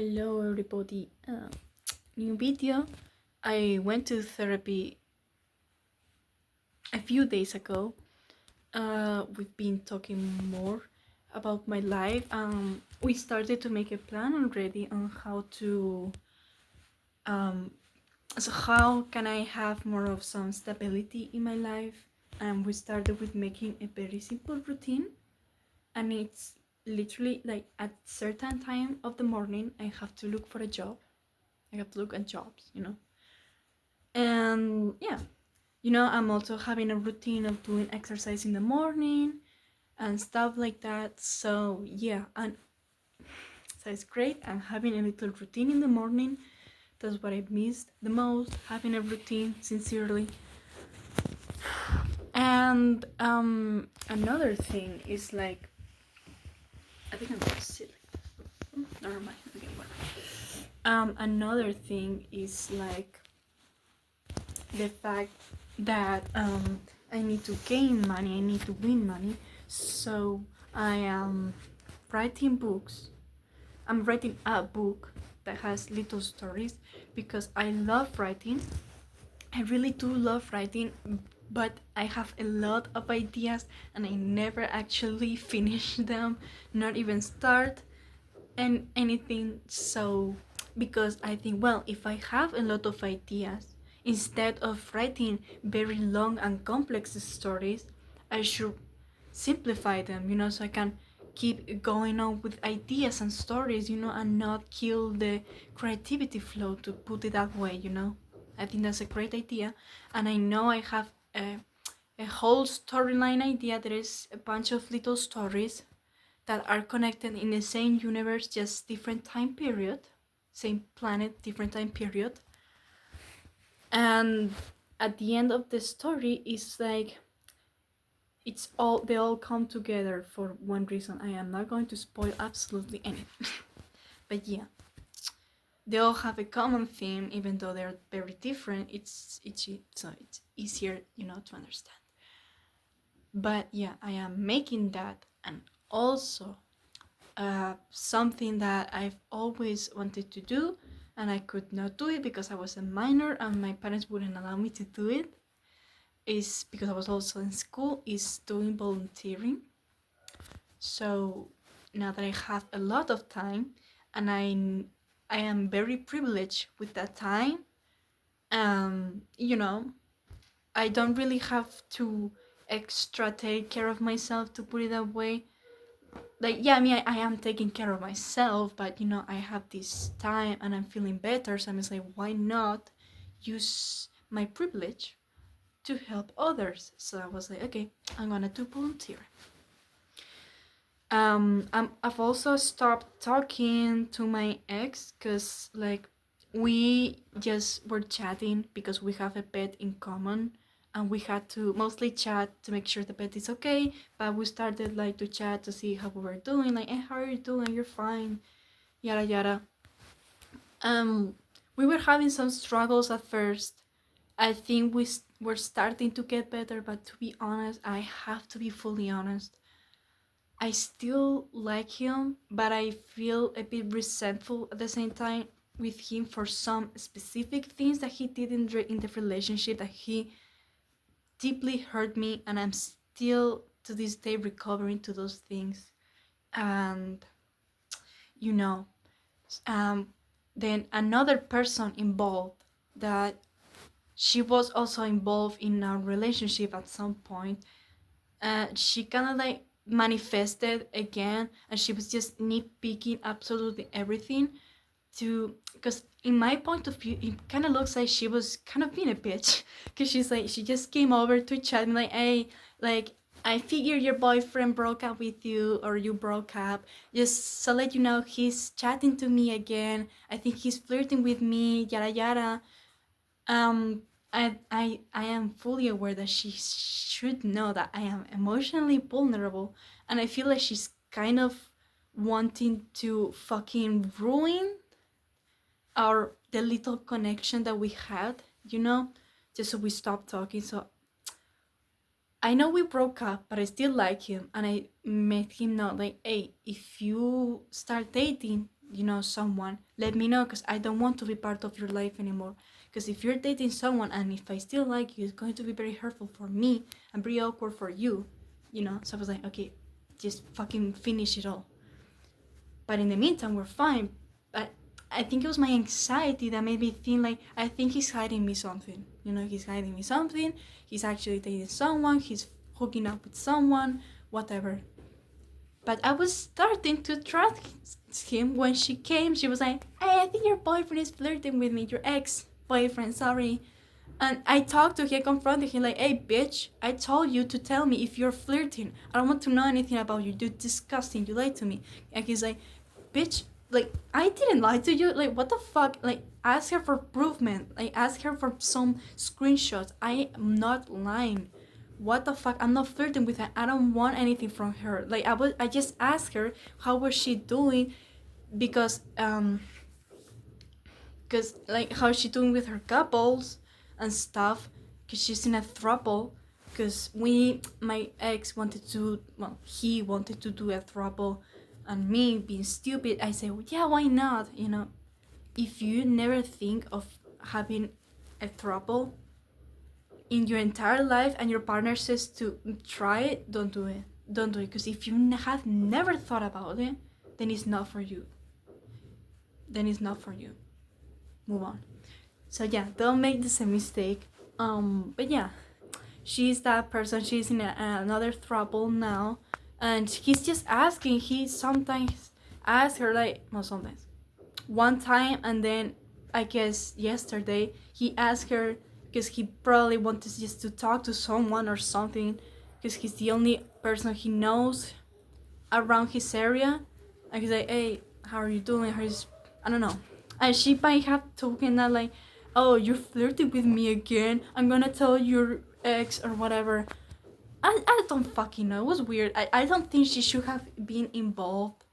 Hello everybody. New video. I went to therapy a few days ago. We've been talking more about my life. We started to make a plan already on how to so how can I have more of some stability in my life. And we started with making a very simple routine, and it's literally like at certain time of the morning I have to look for a job. I have to look at jobs, And yeah, I'm also having a routine of doing exercise in the morning and stuff like that. So yeah, and so it's great. I'm having a little routine in the morning. That's what I missed the most, having a routine, sincerely. And another thing is like, I think I'm gonna sit like, never mind. Okay, well. Another thing is like the fact that I need to gain money, I need to win money. So I am writing books. I'm writing a book that has little stories because I love writing. I really do love writing, but I have a lot of ideas and I never actually finish them, not even start and anything. So because I think, well, if I have a lot of ideas, instead of writing very long and complex stories, I should simplify them, so I can keep going on with ideas and stories, and not kill the creativity flow, to put it that way. I think that's a great idea. And I know I have a whole storyline idea. There is a bunch of little stories that are connected in the same universe, just different time period, same planet, different time period. And at the end of the story, it's like they all come together for one reason. I am not going to spoil absolutely anything. But yeah, they all have a common theme, even though they're very different. It's easier, to understand. But yeah, I am making that, and also something that I've always wanted to do, and I could not do it because I was a minor and my parents wouldn't allow me to do it, is because I was also in school, is doing volunteering. So now that I have a lot of time, and I am very privileged with that time, I don't really have to extra take care of myself, to put it that way. Like, yeah, I am taking care of myself, but I have this time and I'm feeling better, so I'm just like, why not use my privilege to help others? So I was like, okay, I'm gonna do volunteer. I've also stopped talking to my ex because like we just were chatting because we have a pet in common, and we had to mostly chat to make sure the pet is okay. But we started like to chat to see how we were doing, like, hey, how are you doing? You're fine, yada yada. We were having some struggles at first. I think we're starting to get better, but to be honest, I have to be fully honest, I still like him, but I feel a bit resentful at the same time with him for some specific things that he did in the relationship that he deeply hurt me, and I'm still to this day recovering to those things. And then another person involved, that she was also involved in a relationship at some point. She kind of like manifested again, and she was just nitpicking absolutely everything, because in my point of view, it kind of looks like she was kind of being a bitch, because she just came over to chat me like, hey, like, I figure your boyfriend broke up with you, or you broke up, just so let you know, he's chatting to me again, I think he's flirting with me, yada yada. I am fully aware that she should know that I am emotionally vulnerable, and I feel like she's kind of wanting to fucking ruin the little connection that we had, just so we stopped talking. So I know we broke up, but I still like him, and I made him know, like, hey, if you start dating, someone, let me know, because I don't want to be part of your life anymore. Because if you're dating someone and if I still like you, it's going to be very hurtful for me and very awkward for you. So I was like, okay, just fucking finish it all. But in the meantime, we're fine. But I think it was my anxiety that made me think, like, I think he's hiding me something. He's hiding me something. He's actually dating someone. He's hooking up with someone, whatever. But I was starting to trust him when she came. She was like, hey, I think your boyfriend is flirting with me. Your ex-boyfriend, sorry. And I talked to him, confronted him, like, hey, bitch, I told you to tell me if you're flirting. I don't want to know anything about you. You're disgusting. You lied to me. And he's like, bitch, like, I didn't lie to you. Like, what the fuck? Like, ask her for proof, man. Like, ask her for some screenshots. I am not lying. What the fuck? I'm not flirting with her. I don't want anything from her. Like, I just asked her how was she doing, because like, how's she doing with her couples and stuff, because she's in a throuple. Because my ex he wanted to do a throuple, and me being stupid, I say, well, yeah, why not? If you never think of having a throuple in your entire life and your partner says to try it, don't do it. Because if you have never thought about it, then it's not for you. Move on. So yeah, don't make the same mistake. But yeah, she's that person. She's in another throuple now, and he's just asking. He sometimes asks her, like, no, sometimes, one time, and then I guess yesterday he asked her, because he probably wanted just to talk to someone or something, because he's the only person he knows around his area, and he's like, hey, how are you doing? I don't know. And she might have told that, like, oh, you're flirting with me again, I'm gonna tell your ex or whatever. I don't fucking know. It was weird. I don't think she should have been involved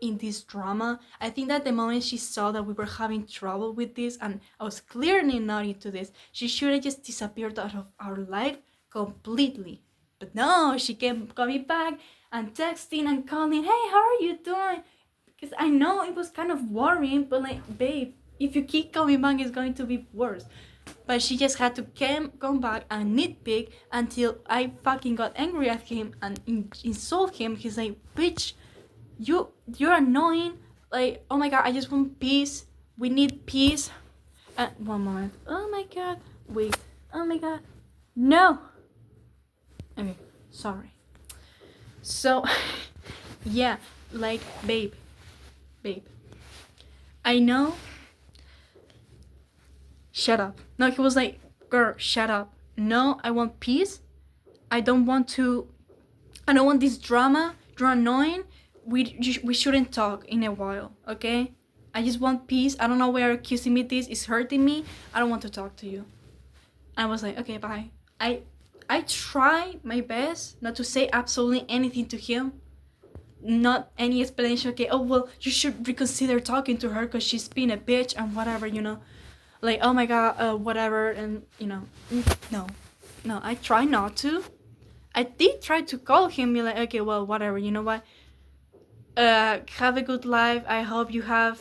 in this drama. I think that the moment she saw that we were having trouble with this and I was clearly not into this, she should have just disappeared out of our life completely. But no, she kept coming back and texting and calling, hey, how are you doing? Because I know it was kind of worrying, but like, babe, if you keep coming back, it's going to be worse. But she just had to come back and nitpick until I fucking got angry at him and insult him. He's like, bitch, you're annoying. Like, oh my god, I just want peace. We need peace. One moment. Oh my god. Wait. Oh my god. No. Okay, sorry. So, yeah, like, babe. I know. Shut up. No, he was like, girl, shut up. No, I want peace. I don't want this drama. You're annoying. We shouldn't talk in a while, okay? I just want peace. I don't know why you're accusing me this. It's hurting me. I don't want to talk to you. I was like, okay, bye. I try my best not to say absolutely anything to him. Not any explanation. Okay, oh, well, you should reconsider talking to her because she's being a bitch and whatever, Like, oh my god, whatever, and, No, I try not to. I did try to call him, be like, okay, well, whatever, you know what? Have a good life. I hope you have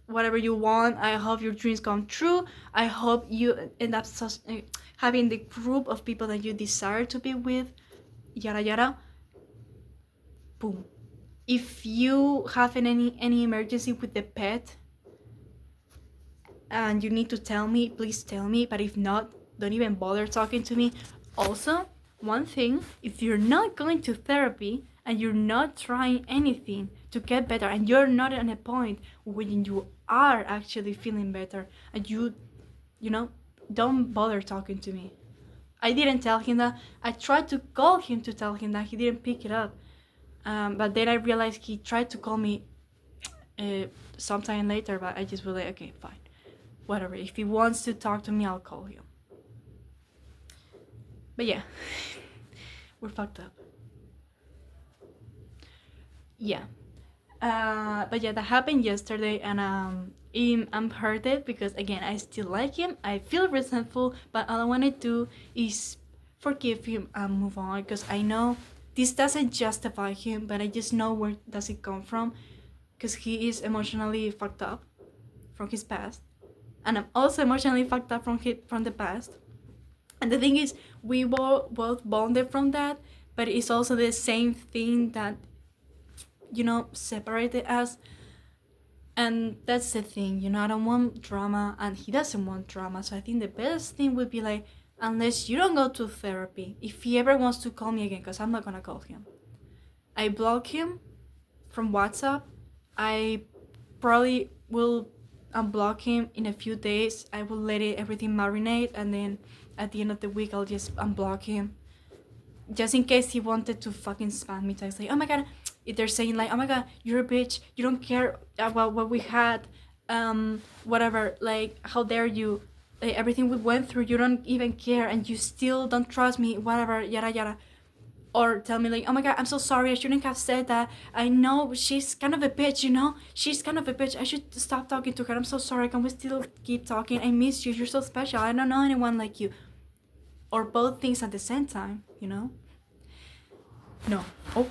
whatever you want. I hope your dreams come true. I hope you end up having the group of people that you desire to be with. Yada yada. Boom. If you have any emergency with the pet and you need to tell me, please tell me. But if not, don't even bother talking to me. Also, one thing, if you're not going to therapy and you're not trying anything to get better and you're not at a point when you are actually feeling better and you don't bother talking to me. I didn't tell him that. I tried to call him to tell him that. He didn't pick it up. But then I realized he tried to call me sometime later, but I just was like, okay, fine. Whatever. If he wants to talk to me, I'll call him. But yeah, we're fucked up. Yeah. But yeah, that happened yesterday, and I'm hurted because, again, I still like him. I feel resentful, but all I want to do is forgive him and move on, because I know this doesn't justify him, but I just know where does it come from. because he is emotionally fucked up from his past, and I'm also emotionally fucked up from the past. And the thing is, we both bonded from that, but it's also the same thing that, you know, separated us. And that's the thing, you know, I don't want drama, and he doesn't want drama. So I think the best thing would be like, unless you don't go to therapy, if he ever wants to call me again, because I'm not gonna call him, I block him from WhatsApp. I probably will unblock him in a few days. I will let everything marinate, and then at the end of the week, I'll just unblock him. Just in case he wanted to fucking spam me text like, oh my god, if they're saying like, oh my god, you're a bitch, you don't care about what we had, whatever, like, how dare you, like, everything we went through, you don't even care, and you still don't trust me, whatever, yada yada. Or tell me like, oh my god, I'm so sorry, I shouldn't have said that, I know she's kind of a bitch, you know, she's kind of a bitch, I should stop talking to her, I'm so sorry, can we still keep talking, I miss you, you're so special, I don't know anyone like you. Or both things at the same time, you know? No. Oh,